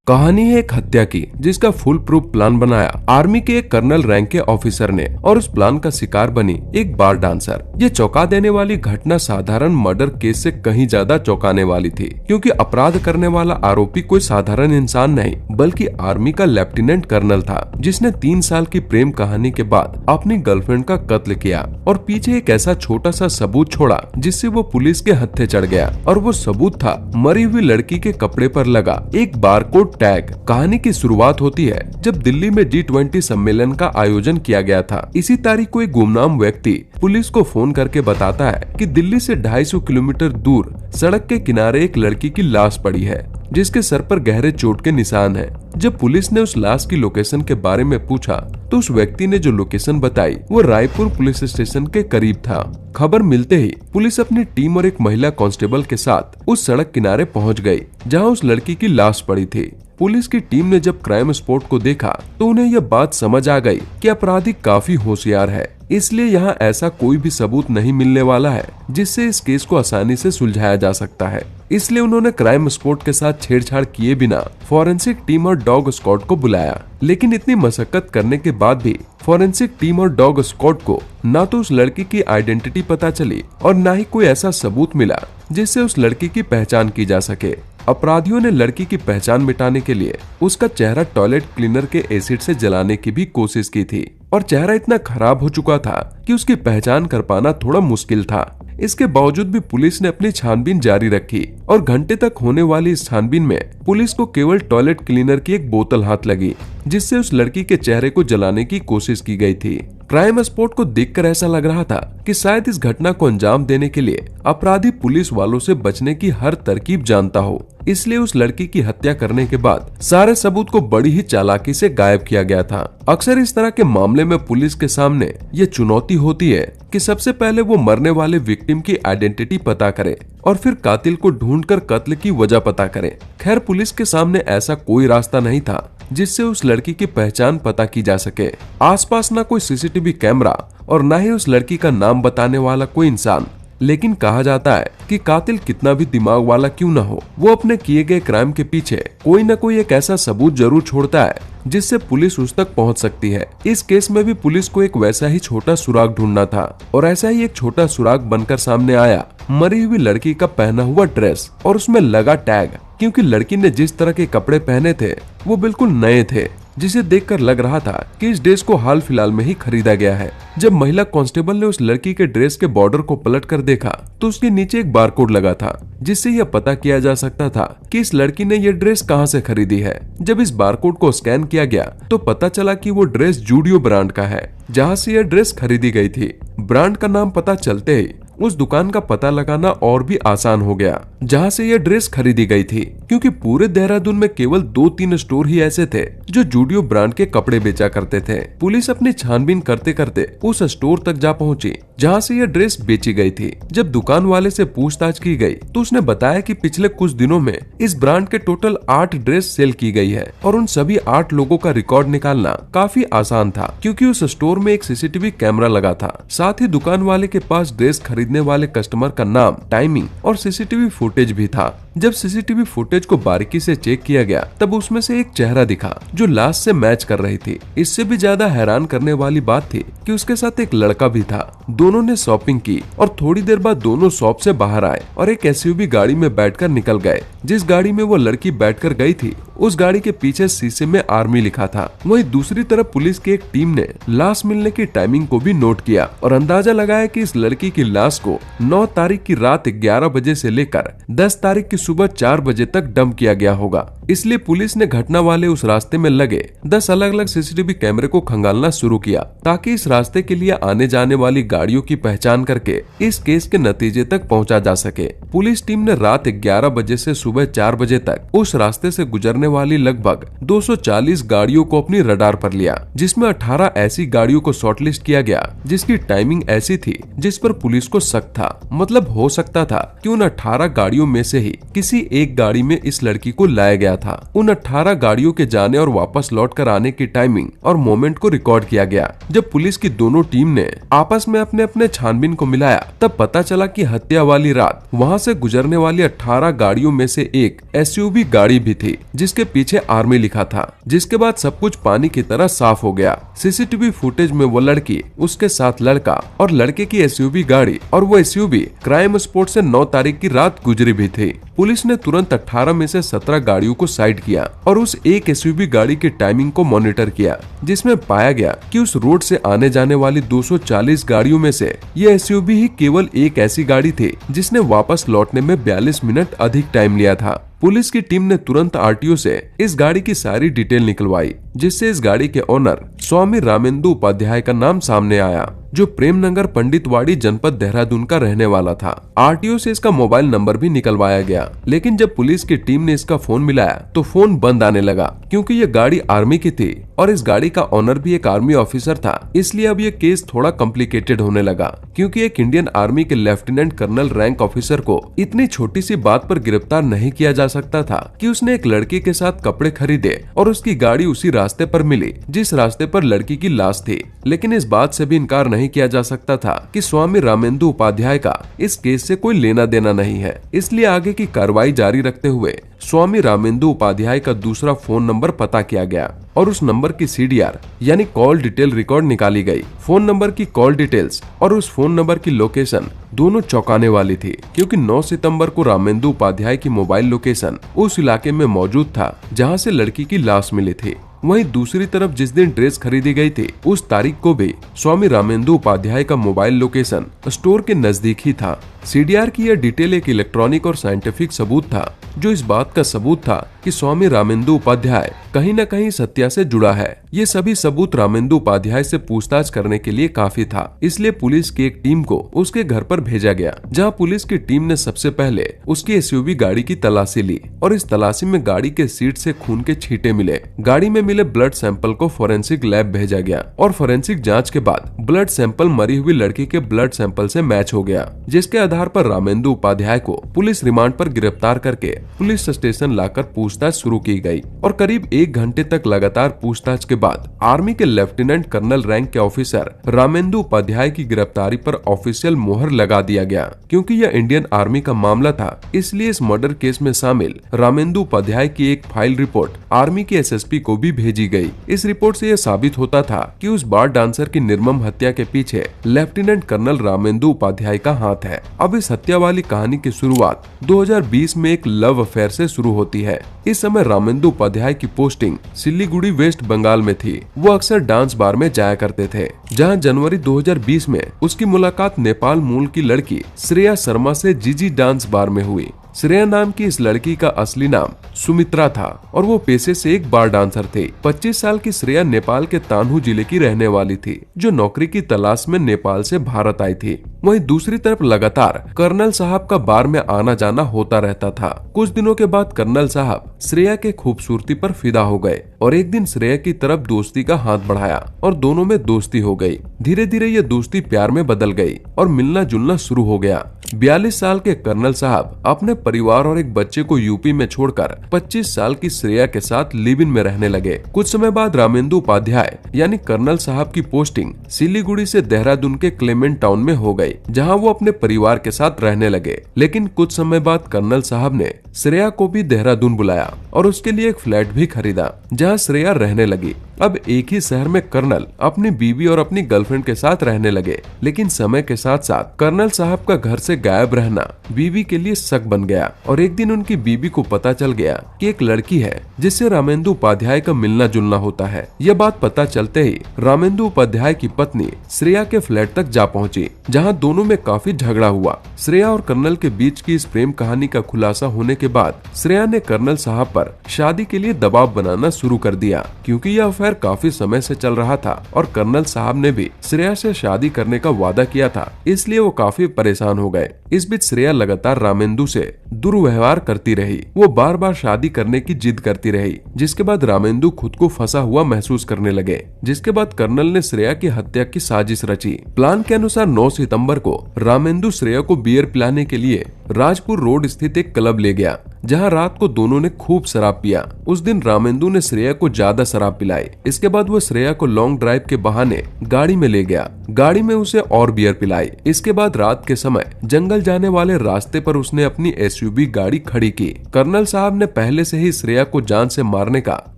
कहानी है एक हत्या की जिसका फुल प्रूफ प्लान बनाया आर्मी के एक कर्नल रैंक के ऑफिसर ने, और उस प्लान का शिकार बनी एक बार डांसर। ये चौंका देने वाली घटना साधारण मर्डर केस से कहीं ज्यादा चौंकाने वाली थी, क्योंकि अपराध करने वाला आरोपी कोई साधारण इंसान नहीं बल्कि आर्मी का लेफ्टिनेंट कर्नल था, जिसने 3 साल की प्रेम कहानी के बाद अपनी गर्लफ्रेंड का कत्ल किया और पीछे एक ऐसा छोटा सा सबूत छोड़ा जिससे वो पुलिस के हत्थे चढ़ गया। और वो सबूत था मरी हुई लड़की के कपड़े पर लगा एक बारकोड टैग। कहानी की शुरुआत होती है जब दिल्ली में G20 सम्मेलन का आयोजन किया गया था। इसी तारीख को एक गुमनाम व्यक्ति पुलिस को फोन करके बताता है कि दिल्ली से 250 किलोमीटर दूर सड़क के किनारे एक लड़की की लाश पड़ी है, जिसके सर पर गहरे चोट के निशान हैं। जब पुलिस ने उस लाश की लोकेशन के बारे में पूछा तो उस व्यक्ति ने जो लोकेशन बताई वो रायपुर पुलिस स्टेशन के करीब था। खबर मिलते ही पुलिस अपनी टीम और एक महिला कांस्टेबल के साथ उस सड़क किनारे पहुंच गई जहां उस लड़की की लाश पड़ी थी। पुलिस की टीम ने जब क्राइम स्पॉट को देखा तो उन्हें यह बात समझ आ गई कि अपराधी काफी होशियार है, इसलिए यहाँ ऐसा कोई भी सबूत नहीं मिलने वाला है जिससे इस केस को आसानी से सुलझाया जा सकता है। इसलिए उन्होंने क्राइम स्पॉट के साथ छेड़छाड़ किए बिना फॉरेंसिक टीम और डॉग स्क्वाड को बुलाया। लेकिन इतनी मशक्कत करने के बाद भी फॉरेंसिक टीम और डॉग स्क्वाड को ना तो उस लड़की की आइडेंटिटी पता चली और ना ही कोई ऐसा सबूत मिला जिससे उस लड़की की पहचान की जा सके। अपराधियों ने लड़की की पहचान मिटाने के लिए उसका चेहरा टॉयलेट क्लीनर के एसिड से जलाने की भी कोशिश की थी, और चेहरा इतना खराब हो चुका था कि उसकी पहचान कर पाना थोड़ा मुश्किल था। इसके बावजूद भी पुलिस ने अपनी छानबीन जारी रखी और घंटे तक होने वाली इस छानबीन में पुलिस को केवल टॉयलेट क्लीनर की एक बोतल हाथ लगी जिससे उस लड़की के चेहरे को जलाने की कोशिश की गई थी। क्राइम स्पॉट को देखकर ऐसा लग रहा था कि शायद इस घटना को अंजाम देने के लिए अपराधी पुलिस वालों से बचने की हर तरकीब जानता हो, इसलिए उस लड़की की हत्या करने के बाद सारे सबूत को बड़ी ही चालाकी से गायब किया गया था। अक्सर इस तरह के मामले में पुलिस के सामने ये चुनौती होती है कि सबसे पहले वो मरने वाले विक्टिम की आइडेंटिटी पता करे और फिर कातिल को ढूंढकर कत्ल की वजह पता करे। खैर, पुलिस के सामने ऐसा कोई रास्ता नहीं था जिससे उस लड़की की पहचान पता की जा सके। आसपास ना कोई सीसीटीवी कैमरा और ना ही उस लड़की का नाम बताने वाला कोई इंसान। लेकिन कहा जाता है कि कातिल कितना भी दिमाग वाला क्यों ना हो, वो अपने किए गए क्राइम के पीछे कोई न कोई एक ऐसा सबूत जरूर छोड़ता है जिससे पुलिस उस तक पहुंच सकती है। इस केस में भी पुलिस को एक वैसा ही छोटा सुराग ढूंढना था, और ऐसा ही एक छोटा सुराग बनकर सामने आया मरी हुई लड़की का पहना हुआ ड्रेस और उसमें लगा टैग, क्योंकि लड़की ने जिस तरह के कपड़े पहने थे वो बिल्कुल नए थे, जिसे देखकर लग रहा था कि इस ड्रेस को हाल फिलहाल में ही खरीदा गया है। जब महिला कांस्टेबल ने उस लड़की के ड्रेस के बॉर्डर को पलटकर देखा तो उसके नीचे एक बारकोड लगा था, जिससे यह पता किया जा सकता था कि इस लड़की ने यह ड्रेस कहां से खरीदी है। जब इस बारकोड को स्कैन किया गया तो पता चला कि वो ड्रेस जूडियो ब्रांड का है, जहां से यह ड्रेस खरीदी गई थी। ब्रांड का नाम पता चलते ही उस दुकान का पता लगाना और भी आसान हो गया जहां से यह ड्रेस खरीदी गई थी, क्योंकि पूरे देहरादून में केवल 2-3 स्टोर ही ऐसे थे जो जूडियो ब्रांड के कपड़े बेचा करते थे। पुलिस अपनी छानबीन करते करते उस स्टोर तक जा पहुंची जहां से यह ड्रेस बेची गई थी। जब दुकान वाले से पूछताछ की गई तो उसने बताया कि पिछले कुछ दिनों में इस ब्रांड के टोटल 8 ड्रेस सेल की गई है, और उन सभी 8 लोगों का रिकॉर्ड निकालना काफी आसान था क्योंकि उस स्टोर में एक सीसीटीवी कैमरा लगा था। साथ ही दुकान वाले के पास ड्रेस खरीदने वाले कस्टमर का नाम, टाइमिंग और सीसीटीवी फुटेज भी था। जब सीसीटीवी फुटेज को बारीकी से चेक किया गया तब उसमें से एक चेहरा दिखा जो लाश से मैच कर रही थी। इससे भी ज्यादा हैरान करने वाली बात थी कि उसके साथ एक लड़का भी था। दोनों ने शॉपिंग की और थोड़ी देर बाद दोनों शॉप से बाहर आए और एक एसयूवी गाड़ी में बैठकर निकल गए। जिस गाड़ी में वो लड़की बैठकर गई थी उस गाड़ी के पीछे शीशे में आर्मी लिखा था। वहीं दूसरी तरफ पुलिस की एक टीम ने लाश मिलने की टाइमिंग को भी नोट किया और अंदाजा लगाया कि इस लड़की की लाश को 9 तारीख की रात 11 बजे से लेकर 10 तारीख की सुबह 4 बजे तक डंप किया गया होगा। इसलिए पुलिस ने घटना वाले उस रास्ते में लगे 10 अलग अलग सीसीटीवी कैमरे को खंगालना शुरू किया, ताकि इस रास्ते के लिए आने जाने वाली गाड़ियों की पहचान करके इस केस के नतीजे तक पहुंचा जा सके। पुलिस टीम ने रात 11 बजे से सुबह 4 बजे तक उस रास्ते से गुजरने वाली लगभग 240 गाड़ियों को अपनी रडार पर लिया, जिसमें 18 ऐसी गाड़ियों को शॉर्टलिस्ट किया गया जिसकी टाइमिंग ऐसी थी जिस पर पुलिस को शक था। मतलब हो सकता था कि उन 18 गाड़ियों में से ही किसी एक गाड़ी में इस लड़की को लाया गया था। उन 18 गाड़ियों के जाने और वापस लौट कर आने की टाइमिंग और मोमेंट को रिकॉर्ड किया गया। जब पुलिस की दोनों टीम ने आपस में अपने अपने छानबीन को मिलाया, तब पता चला कि हत्या वाली रात वहां से गुजरने वाली 18 गाड़ियों में से एक एसयूवी गाड़ी भी थी, जिसके पीछे आर्मी लिखा था। जिसके बाद सब कुछ पानी की तरह साफ हो गया। सीसीटीवी फुटेज में वो लड़की, उसके साथ लड़का और लड़के की एसयूवी गाड़ी और वो एसयूवी क्राइम स्पॉट से 9 तारीख की रात गुजरी भी थी। पुलिस ने तुरंत 18 में से 17 गाड़ियों को साइड किया और उस एक एसयूवी गाड़ी की टाइमिंग को मॉनिटर किया, जिसमें पाया गया कि उस रोड से आने जाने वाली 240 गाड़ियों में से ये एसयूवी ही केवल एक ऐसी गाड़ी थी जिसने वापस लौटने में 42 मिनट अधिक टाइम लिया था। पुलिस की टीम ने तुरंत आरटीओ से इस गाड़ी की सारी डिटेल निकलवाई, जिससे इस गाड़ी के ओनर स्वामी रामेंदु उपाध्याय का नाम सामने आया, जो प्रेम नगर पंडितवाड़ी जनपद देहरादून का रहने वाला था। आरटीओ से इसका मोबाइल नंबर भी निकलवाया गया, लेकिन जब पुलिस की टीम ने इसका फोन मिलाया तो फोन बंद आने लगा, क्योंकि ये गाड़ी आर्मी की थी और इस गाड़ी का ओनर भी एक आर्मी ऑफिसर था। इसलिए अब ये केस थोड़ा कॉम्प्लिकेटेड होने लगा, क्योंकि एक इंडियन आर्मी के लेफ्टिनेंट कर्नल रैंक ऑफिसर को इतनी छोटी सी बात पर गिरफ्तार नहीं किया जा सकता था कि उसने एक लड़की के साथ कपड़े खरीदे और उसकी गाड़ी उसी रास्ते पर मिली जिस रास्ते पर लड़की की लाश थी। लेकिन इस बात से भी इनकार नहीं किया जा सकता था कि स्वामी रामेंदु उपाध्याय का इस केस से कोई लेना देना नहीं है। इसलिए आगे की कार्रवाई जारी रखते हुए स्वामी रामेंदु उपाध्याय का दूसरा फोन नंबर पता किया गया और उस नंबर की सीडीआर यानी कॉल डिटेल रिकॉर्ड निकाली गई। फोन नंबर की कॉल डिटेल्स और उस फोन नंबर की लोकेशन दोनों चौंकाने वाली थी, क्योंकि 9 सितंबर को रामेंदु उपाध्याय की मोबाइल लोकेशन उस इलाके में मौजूद था जहां से लड़की की लाश मिली थी। वहीं दूसरी तरफ जिस दिन ड्रेस खरीदी गई थी उस तारीख को भी स्वामी रामेंदु उपाध्याय का मोबाइल लोकेशन स्टोर के नजदीक ही था। सीडीआर की यह डिटेल एक इलेक्ट्रॉनिक और साइंटिफिक सबूत था, जो इस बात का सबूत था कि स्वामी रामेंदु उपाध्याय कहीं न कहीं सत्या से जुड़ा है। ये सभी सबूत रामेंदु उपाध्याय से पूछताछ करने के लिए काफी था। इसलिए पुलिस की एक टीम को उसके घर पर भेजा गया, जहां पुलिस की टीम ने सबसे पहले उसकी एसयूवी गाड़ी की तलाशी ली और इस तलाशी में गाड़ी के सीट से खून के छींटे मिले। गाड़ी में मिले ब्लड सैंपल को फोरेंसिक लैब भेजा गया और फोरेंसिक जांच के बाद ब्लड सैंपल मरी हुई लड़की के ब्लड सैंपल से मैच हो गया, जिसके आधार पर रामेंदु उपाध्याय को पुलिस रिमांड पर गिरफ्तार करके पुलिस स्टेशन लाकर पूछताछ शुरू की गई और करीब 1 घंटे तक लगातार पूछताछ के बाद आर्मी के लेफ्टिनेंट कर्नल रैंक के ऑफिसर रामेंदु उपाध्याय की गिरफ्तारी पर ऑफिशियल मोहर लगा दिया गया। क्योंकि यह इंडियन आर्मी का मामला था, इसलिए इस मर्डर केस में शामिल रामेंदु उपाध्याय की एक फाइल रिपोर्ट आर्मी के एसएसपी को भी भेजी गई। इस रिपोर्ट से यह साबित होता था कि उस बार डांसर की निर्मम हत्या के पीछे लेफ्टिनेंट कर्नल रामेंदु उपाध्याय का हाथ है। अब इस हत्या वाली कहानी की शुरुआत 2020 में एक लव अफेयर से शुरू होती है। इस समय रामेंदु उपाध्याय की पोस्टिंग सिलीगुड़ी वेस्ट बंगाल में थी। वो अक्सर डांस बार में जाया करते थे, जहां जनवरी 2020 में उसकी मुलाकात नेपाल मूल की लड़की श्रेया शर्मा से जीजी डांस बार में हुई। श्रेया नाम की इस लड़की का असली नाम सुमित्रा था और वो पेशे से एक बार डांसर थे। 25 साल की श्रेया नेपाल के तानहू जिले की रहने वाली थी, जो नौकरी की तलाश में नेपाल से भारत आई थी। वहीं दूसरी तरफ लगातार कर्नल साहब का बार में आना जाना होता रहता था। कुछ दिनों के बाद कर्नल साहब श्रेया के खूबसूरती पर फिदा हो गए और एक दिन श्रेया की तरफ दोस्ती का हाथ बढ़ाया और दोनों में दोस्ती हो गई। धीरे धीरे ये दोस्ती प्यार में बदल गई और मिलना जुलना शुरू हो गया। 42 साल के कर्नल साहब अपने परिवार और एक बच्चे को यूपी में छोड़कर 25 साल की श्रेया के साथ लिव इन में रहने लगे। कुछ समय बाद रामेंदु उपाध्याय यानी कर्नल साहब की पोस्टिंग सिलीगुड़ी से देहरादून के क्लेमेंट टाउन में हो गई, जहां वो अपने परिवार के साथ रहने लगे। लेकिन कुछ समय बाद कर्नल साहब ने श्रेया को भी देहरादून बुलाया और उसके लिए एक फ्लैट भी खरीदा, जहां श्रेया रहने लगी। अब एक ही शहर में कर्नल अपनी बीवी और अपनी गर्लफ्रेंड के साथ रहने लगे। लेकिन समय के साथ साथ कर्नल साहब का घर से गायब रहना बीवी के लिए शक बन गया और एक दिन उनकी बीवी को पता चल गया कि एक लड़की है जिससे रामेंदु उपाध्याय का मिलना जुलना होता है। यह बात पता चलते ही रामेंदु उपाध्याय की पत्नी श्रेया के फ्लैट तक जा पहुंची, जहां दोनों में काफी झगड़ा हुआ। श्रेया और कर्नल के बीच की इस प्रेम कहानी का खुलासा होने के बाद श्रेया ने कर्नल साहब पर शादी के लिए दबाव बनाना शुरू कर दिया, क्योंकि यह अफेयर काफी समय से चल रहा था और कर्नल साहब ने भी श्रेया से शादी करने का वादा किया था। इसलिए वो काफी परेशान हो गए। इस बीच श्रेया लगातार रामेंदु से दुर्व्यवहार करती रही। वो बार बार शादी करने की जिद करती रही, जिसके बाद रामेंदु खुद को फंसा हुआ महसूस करने लगे। जिसके बाद कर्नल ने श्रेया की हत्या की साजिश रची। प्लान के अनुसार 9 सितंबर को रामेंदु श्रेया को बियर पिलाने के लिए राजपुर रोड स्थित एक क्लब ले गया, जहाँ रात को दोनों ने खूब शराब पिया। उस दिन रामेंदु ने श्रेया को ज्यादा शराब पिलाई। इसके बाद वो श्रेया को लॉन्ग ड्राइव के बहाने गाड़ी में ले गया। गाड़ी में उसे और बियर पिलाई। इसके बाद रात के समय जंगल जाने वाले रास्ते पर उसने अपनी एसयूवी गाड़ी खड़ी की। कर्नल साहब ने पहले से ही श्रेया को जान से मारने का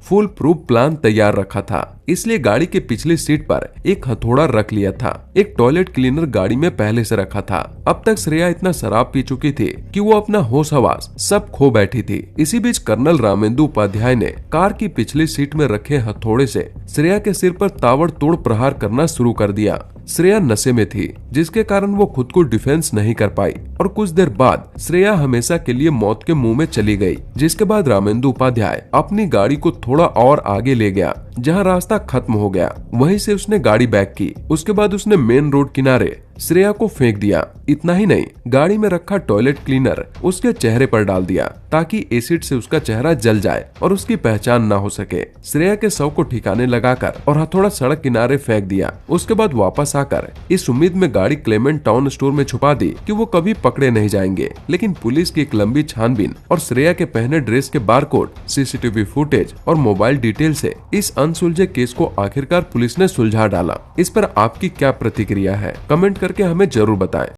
फुल प्रूफ प्लान तैयार रखा था, इसलिए गाड़ी के पिछली सीट पर एक हथौड़ा रख लिया था। एक टॉयलेट क्लीनर गाड़ी में पहले से रखा था। अब तक श्रेया इतना शराब पी चुकी थी कि वो अपना होश हवास सब खो बैठी थी। इसी बीच कर्नल रामेंदु उपाध्याय ने कार की पिछली सीट में रखे हथौड़े से श्रेया के सिर पर ताबड़तोड़ प्रहार करना शुरू कर दिया। श्रेया नशे में थी, जिसके कारण वो खुद को डिफेंस नहीं कर पाई और कुछ देर बाद श्रेया हमेशा के लिए मौत के मुंह में चली गई। जिसके बाद रामेंदु उपाध्याय अपनी गाड़ी को थोड़ा और आगे ले गया, जहां रास्ता खत्म हो गया। वहीं से उसने गाड़ी बैक की। उसके बाद उसने मेन रोड किनारे श्रेया को फेंक दिया। इतना ही नहीं, गाड़ी में रखा टॉयलेट क्लीनर उसके चेहरे पर डाल दिया ताकि एसिड से उसका चेहरा जल जाए और उसकी पहचान ना हो सके। श्रेया के शव को ठिकाने लगाकर और हथौड़ा सड़क किनारे फेंक दिया। उसके बाद वापस आकर इस उम्मीद में गाड़ी क्लेमेंट टाउन स्टोर में छुपा दी कि वो कभी पकड़े नहीं जाएंगे। लेकिन पुलिस की एक लंबी छानबीन और श्रेया के पहने ड्रेस के बारकोड, सीसीटीवी फुटेज और मोबाइल डिटेल से इस अनसुलझे केस को आखिरकार पुलिस ने सुलझा डाला। इस पर आपकी क्या प्रतिक्रिया है? कमेंट करके हमें जरूर बताएं।